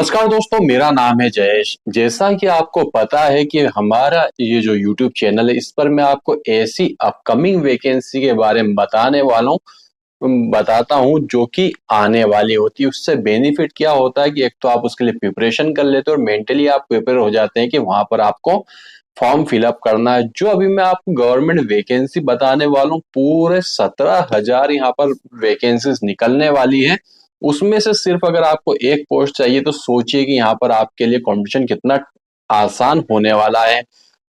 नमस्कार दोस्तों, मेरा नाम है जयेश। जैसा कि आपको पता है कि हमारा ये जो YouTube चैनल है, इस पर मैं आपको ऐसी अपकमिंग वैकेंसी के बारे में बताता हूँ जो कि आने वाली होती है। उससे बेनिफिट क्या होता है कि एक तो आप उसके लिए प्रिपरेशन कर लेते हो और मेंटली आप प्रिपेयर हो जाते हैं कि वहां पर आपको फॉर्म फिलअप करना है। जो अभी मैं आपको गवर्नमेंट वैकेंसी बताने वाला हूँ, पूरे 17,000 यहाँ पर वैकेंसीज निकलने वाली है। उसमें से सिर्फ अगर आपको एक पोस्ट चाहिए तो सोचिए कि यहाँ पर आपके लिए कंपटीशन कितना आसान होने वाला है।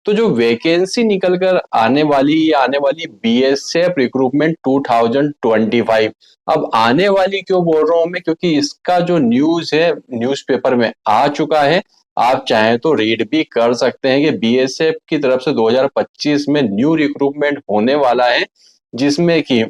तो जो वैकेंसी निकल कर आने वाली बीएसएफ रिक्रूटमेंट 2025। अब आने वाली क्यों बोल रहा हूं मैं, क्योंकि इसका जो न्यूज है न्यूज़पेपर में आ चुका है। आप चाहें तो रीड भी कर सकते हैं कि बीएसएफ की तरफ से 2025 में न्यू रिक्रूटमेंट होने वाला है, जिसमें कि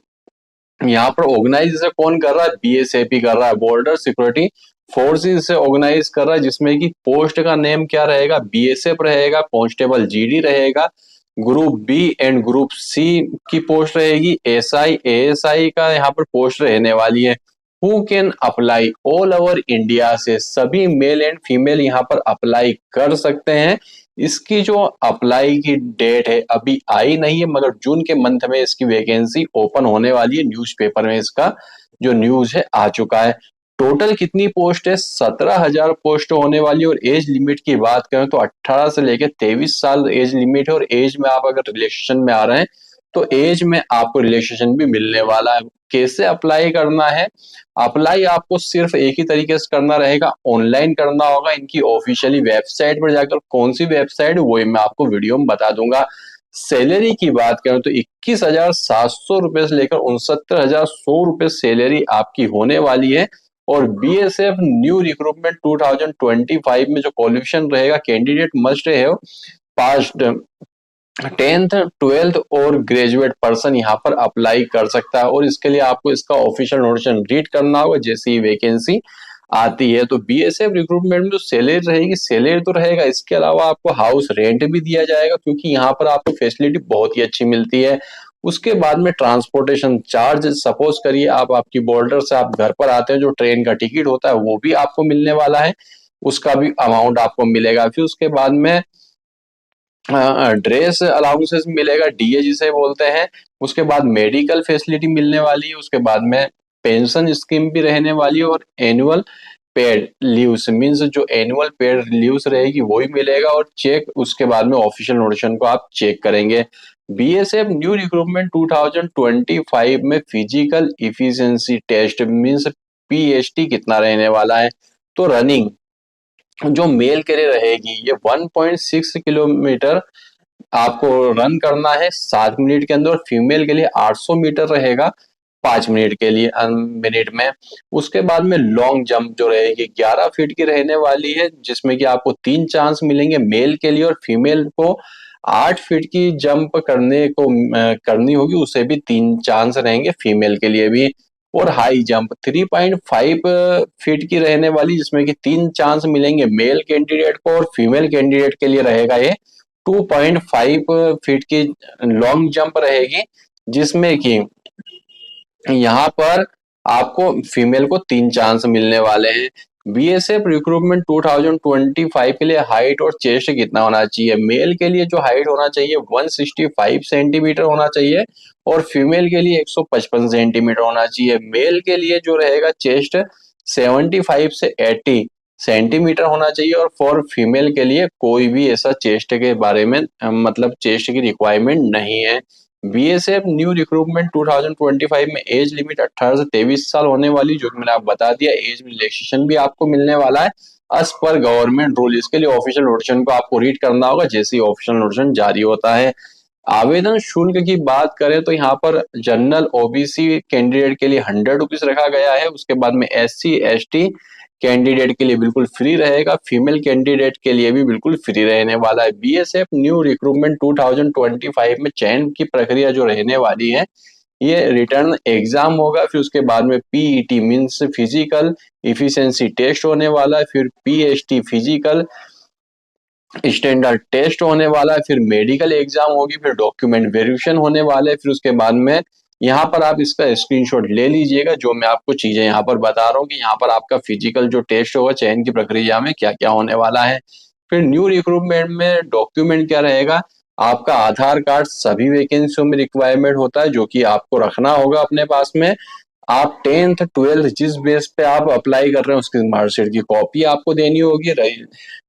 यहाँ पर ऑर्गेनाइज से कौन कर रहा है, बीएसएफ ही कर रहा है। बॉर्डर सिक्योरिटी फोर्सेस से ऑर्गेनाइज कर रहा है, जिसमें कि पोस्ट का नेम क्या रहेगा, बीएसएफ रहेगा, कांस्टेबल जीडी रहेगा। Group B and group C की पोस्ट रहेगी। एसआई एएसआई का यहाँ पर पोस्ट रहने वाली है। Who can apply, all over India से सभी मेल एंड फीमेल यहाँ पर अप्लाई कर सकते हैं। इसकी जो अप्लाई की डेट है अभी आई नहीं है, मगर जून के मंथ में इसकी वैकेंसी ओपन होने वाली है। न्यूज़पेपर में इसका जो न्यूज है आ चुका है। टोटल कितनी पोस्ट है, 17,000 पोस्ट होने वाली है। और एज लिमिट की बात करें तो 18 से लेकर 23 साल एज लिमिट है। और एज में आप अगर रिलेक्सेशन में आ रहे हैं तो एज में आपको रिलेक्सेशन भी मिलने वाला है। कैसे अप्लाई करना है, अप्लाई आपको सिर्फ एक ही तरीके से करना रहेगा, ऑनलाइन करना होगा। इनकी ऑफिशियली वेबसाइट पर जाकर, कौन सी वेबसाइट वो मैं आपको वीडियो में बता दूंगा। सैलरी की बात करें तो 21,700 रुपए से लेकर 69,100 रुपए सैलरी आपकी होने वाली है। और बीएसएफ न्यू रिक्रूटमेंट 2025 में जो क्वालिफिकेशन रहेगा, कैंडिडेट मस्ट है पास्ट 10th 12th और ग्रेजुएट पर्सन यहाँ पर अप्लाई कर सकता है। और इसके लिए आपको इसका ऑफिशियल नोटिफिकेशन रीड करना होगा जैसे ही वैकेंसी आती है। तो बीएसएफ रिक्रूटमेंट में जो सैलरी रहेगी, सैलरी तो रहेगा, इसके अलावा आपको हाउस रेंट भी दिया जाएगा, क्योंकि यहाँ पर आपको फैसिलिटी बहुत ही अच्छी मिलती है। उसके बाद में ट्रांसपोर्टेशन चार्ज, सपोज करिए आप आपकी बॉर्डर से आप घर पर आते हैं, जो ट्रेन का टिकट होता है वो भी आपको मिलने वाला है, उसका भी अमाउंट आपको मिलेगा। फिर उसके बाद में ड्रेस अलाउंसेस मिलेगा, डीए जिसे बोलते हैं। उसके बाद मेडिकल फैसिलिटी मिलने वाली है। उसके बाद में पेंशन स्कीम भी रहने वाली है। और एनुअल पेड लीव्स मींस जो एनुअल पेड लीव्स रहेगी वो ही मिलेगा। और चेक उसके बाद में ऑफिशियल नोटिफिकेशन को आप चेक करेंगे। बीएसएफ न्यू रिक्रूटमेंट 2025 में physical efficiency test means PHT कितना रहने वाला है। तो रनिंग जो मेल के लिए रहेगी, ये 1.6 किलोमीटर आपको रन करना है 7 मिनट के अंदर। और फीमेल के लिए 800 मीटर रहेगा 5 मिनट के लिए मिनट में। उसके बाद में लॉन्ग जंप जो रहेगी 11 फीट की रहने वाली है, जिसमें कि आपको 3 चांस मिलेंगे मेल के लिए। और फीमेल को 8 फीट की जंप करनी होगी, उसे भी 3 चांस रहेंगे फीमेल के लिए भी। और हाई जंप 3.5 फीट की रहने वाली, जिसमें कि 3 चांस मिलेंगे मेल कैंडिडेट को। और फीमेल कैंडिडेट के लिए रहेगा ये 2.5 फीट की लॉन्ग जंप रहेगी, जिसमें कि यहाँ पर आपको फीमेल को 3 चांस मिलने वाले हैं। बीएसएफ रिक्रूटमेंट 2025 के लिए हाइट और चेस्ट कितना होना चाहिए, मेल के लिए जो हाइट होना चाहिए 165 सेंटीमीटर होना चाहिए। और फीमेल के लिए 155 सेंटीमीटर होना चाहिए। मेल के लिए जो रहेगा चेस्ट 75 से 80 सेंटीमीटर होना चाहिए। और फॉर फीमेल के लिए कोई भी ऐसा चेस्ट के बारे में मतलब चेस्ट की रिक्वायरमेंट नहीं है। बीएसएफ न्यू रिक्रूटमेंट 2025 में एज लिमिट 18 से 23 साल होने वाली, जो कि मैंने आप बता दिया। एज में रिलैक्सेशन भी आपको मिलने वाला है एज पर गवर्नमेंट रूल। इसके लिए ऑफिशियल नोटिफिकेशन को आपको रीड करना होगा जैसे ही ऑफिशियल नोटिफिकेशन जारी होता है। आवेदन शुल्क की बात करें तो यहाँ पर जनरल ओबीसी कैंडिडेट के लिए 100 रुपीज रखा गया है। उसके बाद में एससी एसटी कैंडिडेट के लिए बिल्कुल फ्री रहेगा। फीमेल कैंडिडेट के लिए भी बिल्कुल फ्री रहने वाला है। बीएसएफ न्यू रिक्रूटमेंट 2025 में चयन की प्रक्रिया जो रहने वाली है, ये रिटर्न एग्जाम होगा। फिर उसके बाद में PET means physical efficiency test होने वाला है। फिर पीएचटी फिजिकल स्टैंडर्ड टेस्ट होने वाला है। फिर मेडिकल एग्जाम होगी। फिर डॉक्यूमेंट वेरिफिकेशन होने वाले। फिर उसके बाद में यहाँ पर आप इसका स्क्रीनशॉट ले लीजिएगा। जो मैं आपको चीजें यहाँ पर बता रहा हूँ कि यहाँ पर आपका फिजिकल जो टेस्ट होगा चयन की प्रक्रिया में क्या क्या होने वाला है। फिर न्यू रिक्रूटमेंट में डॉक्यूमेंट क्या रहेगा, आपका आधार कार्ड सभी वैकेंसियों में रिक्वायरमेंट होता है जो कि आपको रखना होगा अपने पास में। आप 10th 12th जिस बेस पे आप अप्लाई कर रहे हैं उसकी मार्कशीट की कॉपी आपको देनी होगी।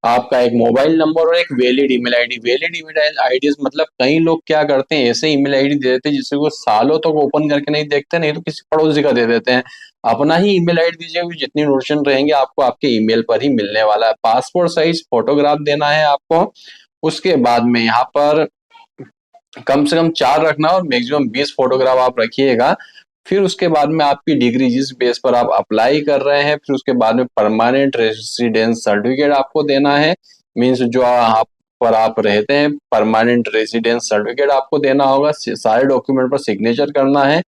आपका एक मोबाइल नंबर और एक valid email ID. Valid email ID मतलब कई लोग क्या करते हैं, ऐसे ईमेल आईडी दे देते हैं जिसे वो सालों तक ओपन करके नहीं देखते, नहीं तो किसी पड़ोसी का दे देते हैं। अपना ही ईमेल आईडी दीजिए, जितनी नोटिफिकेशन रहेंगे आपको आपके ईमेल पर ही मिलने वाला है। पासपोर्ट साइज फोटोग्राफ देना है आपको। उसके बाद में यहाँ पर कम से कम 4 रखना और मैक्सिमम 20 फोटोग्राफ आप रखिएगा। फिर उसके बाद में आपकी डिग्री जिस बेस पर आप अप्लाई कर रहे हैं, फिर उसके बाद में परमानेंट रेसिडेंस सर्टिफिकेट आपको देना है। मीन्स जो आप पर आप रहते हैं परमानेंट रेसिडेंस सर्टिफिकेट आपको देना होगा। सारे डॉक्यूमेंट पर सिग्नेचर करना है।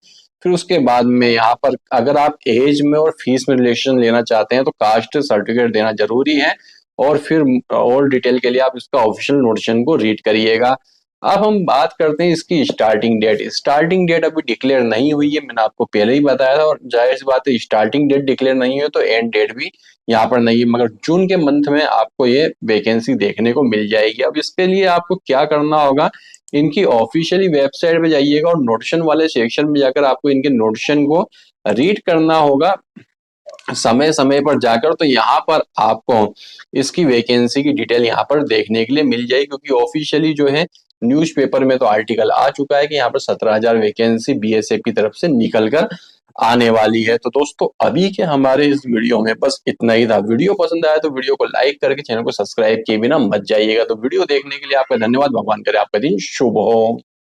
फिर उसके बाद में यहाँ पर अगर आप एज में और फीस में रिलेशन लेना चाहते हैं तो कास्ट सर्टिफिकेट देना जरूरी है। और फिर और डिटेल के लिए आप इसका ऑफिशियल नोटिफिकेशन को रीड करिएगा। अब हम बात करते हैं इसकी स्टार्टिंग डेट। स्टार्टिंग डेट अभी डिक्लेयर नहीं हुई है, मैंने आपको पहले ही बताया था। और जाहिर सी बात है स्टार्टिंग डेट डिक्लेयर नहीं है तो एंड डेट भी यहाँ पर नहीं है, मगर जून के मंथ में आपको ये वैकेंसी देखने को मिल जाएगी। अब इसके लिए आपको क्या करना होगा, इनकी ऑफिशियली वेबसाइट पे जाइएगा और नोटिफिकेशन वाले सेक्शन में जाकर आपको इनके नोटिफिकेशन को रीड करना होगा समय समय पर जाकर। तो यहाँ पर आपको इसकी वैकेंसी की डिटेल यहाँ पर देखने के लिए मिल जाएगी, क्योंकि ऑफिशियली जो है न्यूज़पेपर में तो आर्टिकल आ चुका है कि यहाँ पर 17,000 वैकेंसी बीएसएफ की तरफ से निकल कर आने वाली है। तो दोस्तों अभी के हमारे इस वीडियो में बस इतना ही था। वीडियो पसंद आया तो वीडियो को लाइक करके चैनल को सब्सक्राइब किए बिना मत जाइएगा। तो वीडियो देखने के लिए आपका धन्यवाद। भगवान करे आपका दिन शुभ हो।